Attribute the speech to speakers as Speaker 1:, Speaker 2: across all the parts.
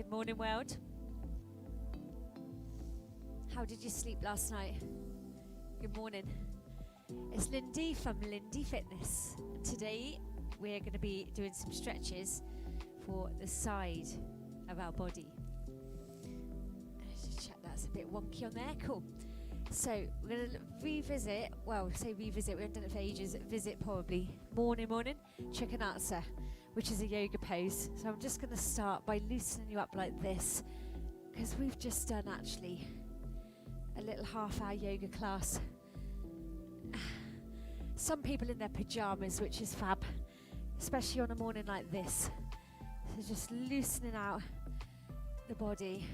Speaker 1: Good morning, world. How did you sleep last night? Good morning. It's Lindy from Lindy Fitness. And today we're going to be doing some stretches for the side of our body. Let's just check that's a bit wonky on there. Cool. So we're going to revisit, we haven't done it for ages, visit probably morning, Trikonasana, which is a yoga pose. So I'm just going to start by loosening you up like this, because we've just done actually a little half-hour yoga class. Some people in their pajamas, which is fab, especially on a morning like this. So just loosening out the body.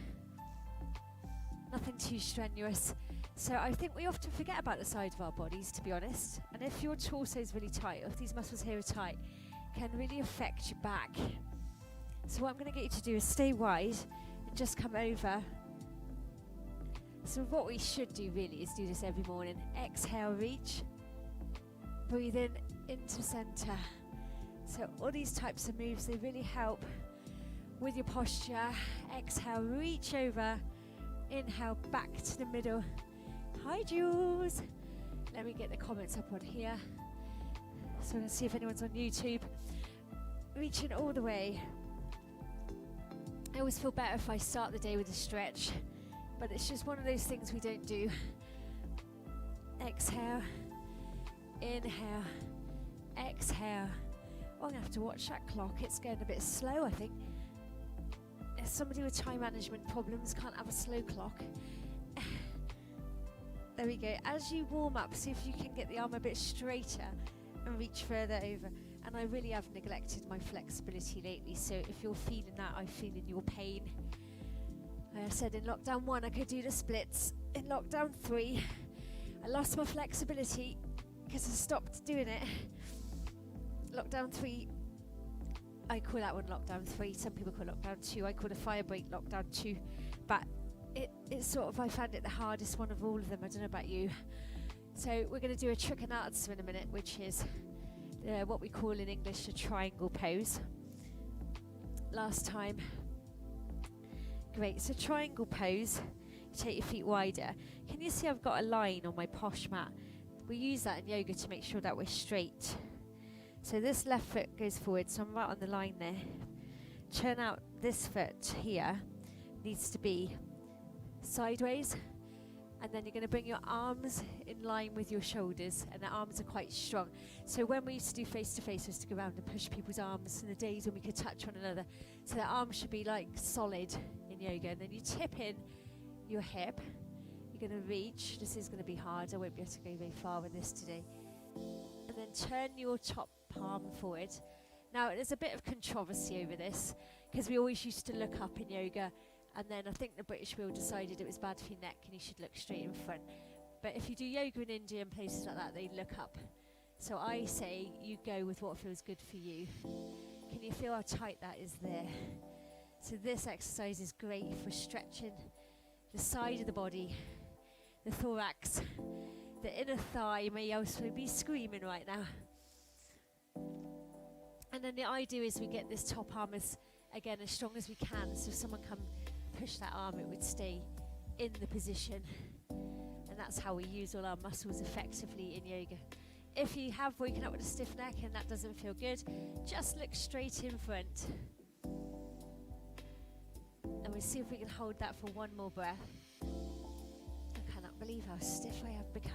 Speaker 1: Nothing too strenuous. So I think we often forget about the side of our bodies, to be honest. And if your torso is really tight, or if these muscles here are tight, it can really affect your back. So what I'm going to get you to do is stay wide and just come over. So what we should do really is do this every morning. Exhale, reach. Breathe in, into center. So all these types of moves, they really help with your posture. Exhale, reach over. Inhale, back to the middle. Hi, Jules. Let me get the comments up on here. So let's see if anyone's on YouTube. Reaching all the way. I always feel better if I start the day with a stretch, but it's just one of those things we don't do. Exhale, inhale, exhale. Oh, I'm gonna have to watch that clock. It's going a bit slow, I think. If somebody with time management problems can't have a slow clock. There we go. As you warm up, see if you can get the arm a bit straighter and reach further over. And I really have neglected my flexibility lately, so if you're feeling that, I'm feeling your pain. I said in lockdown 1 I could do the splits. In lockdown 3 I lost my flexibility because I stopped doing it. Lockdown 3, I call that one lockdown 3. Some people call lockdown 2. I call the fire break lockdown 2. But it's sort of, I found it the hardest one of all of them. I don't know about you. So we're going to do a Trikonasana in a minute, which is what we call in English a triangle pose. Last time. Great. So triangle pose. Take your feet wider. Can you see I've got a line on my posh mat? We use that in yoga to make sure that we're straight. So this left foot goes forward, so I'm right on the line there. Turn out this foot here needs to be sideways, and then you're going to bring your arms in line with your shoulders, and the arms are quite strong. So when we used to do face-to-face, we used to go around and push people's arms in the days when we could touch one another. So the arms should be like solid in yoga, and then you tip in your hip. You're going to reach. This is going to be hard. I won't be able to go very far with this today. And then turn your top palm forward. Now, there's a bit of controversy over this, because we always used to look up in yoga, and then I think the British Wheel decided it was bad for your neck and you should look straight in front. But if you do yoga in India and places like that, they look up. So I say you go with what feels good for you. Can you feel how tight that is there? So this exercise is great for stretching the side of the body, the thorax, the inner thigh may also be screaming right now. And then the idea is we get this top arm as strong as we can. So if someone can push that arm, it would stay in the position. And that's how we use all our muscles effectively in yoga. If you have woken up with a stiff neck and that doesn't feel good, just look straight in front. And we'll see if we can hold that for one more breath. I cannot believe how stiff I have become.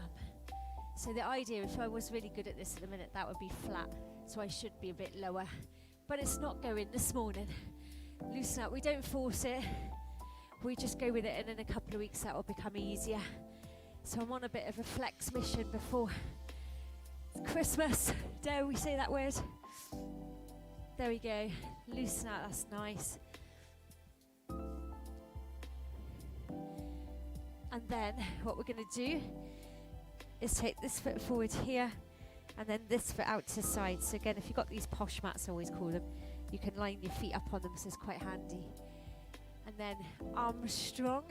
Speaker 1: So the idea, if I was really good at this at the minute, that would be flat. So I should be a bit lower. But it's not going this morning. Loosen up. We don't force it. We just go with it, and in a couple of weeks that will become easier. So I'm on a bit of a flex mission before Christmas. Dare we say that word? There we go. Loosen out. That's nice. And then what we're going to do is take this foot forward here, and then this foot out to the side. So again, if you've got these posh mats, I always call them, you can line your feet up on them, so it's quite handy. And then arms strong,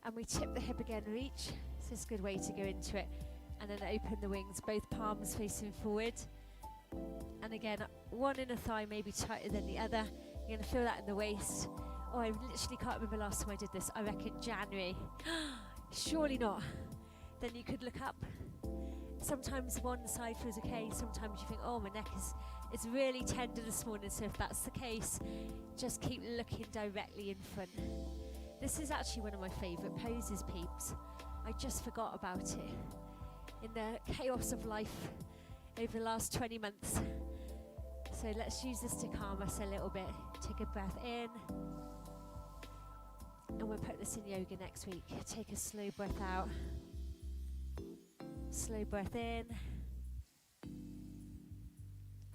Speaker 1: and we tip the hip again, reach. So it's a good way to go into it. And then open the wings, both palms facing forward. And again, one inner thigh may be tighter than the other. You're going to feel that in the waist. Oh, I literally can't remember last time I did this. I reckon January. Surely not. Then you could look up. Sometimes one side feels okay. Sometimes you think, oh, my neck is it's really tender this morning. So if that's the case, just keep looking directly in front. This is actually one of my favourite poses, peeps. I just forgot about it in the chaos of life over the last 20 months. So let's use this to calm us a little bit. Take a breath in. And we'll put this in yoga next week. Take a slow breath out. Slow breath in.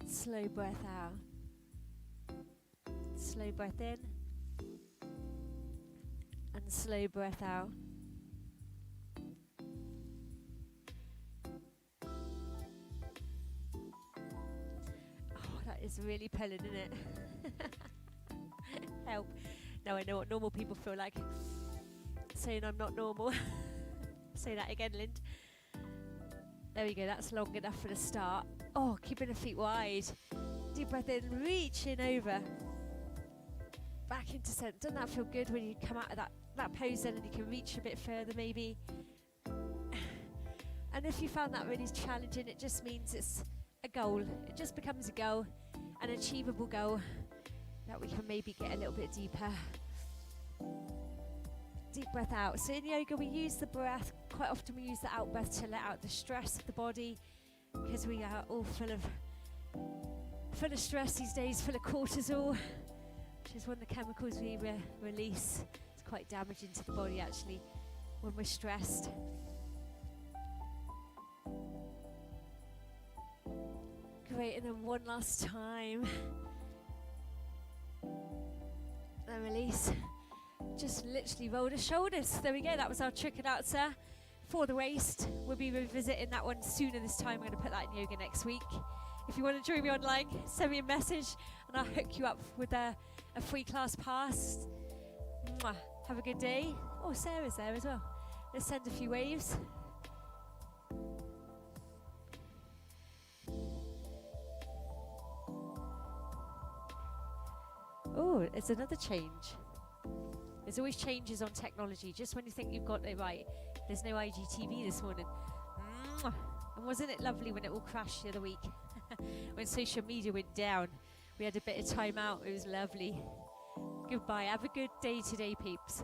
Speaker 1: Slow breath out. Slow breath in. And slow breath out. Oh, that is really pulling, isn't it? Help. Now I know what normal people feel like. Saying I'm not normal. Say that again, Lind. There we go, that's long enough for the start. Oh, keeping the feet wide. Deep breath in, reaching over. Back into center. Doesn't that feel good when you come out of that pose then and you can reach a bit further maybe? And if you found that really challenging, it just means it's a goal. It just becomes a goal, an achievable goal that we can maybe get a little bit deeper. Deep breath out. So in yoga we use the breath. Quite often we use the out breath to let out the stress of the body, because we are all full of stress these days, full of cortisol, which is one of the chemicals we release. It's quite damaging to the body actually when we're stressed. Great, and then one last time. And release. Just literally roll the shoulders. There we go, that was our Trikonasana for the waist. We'll be revisiting that one sooner this time. I'm going to put that in yoga next week. If you want to join me online, send me a message and I'll hook you up with a free class pass. Mwah. Have a good day. Oh, Sarah's there as well. Let's send a few waves. Oh, it's another change. There's always changes on technology. Just when you think you've got it right, there's no IGTV this morning. And wasn't it lovely when it all crashed the other week? When social media went down, we had a bit of time out. It was lovely. Goodbye. Have a good day today, peeps.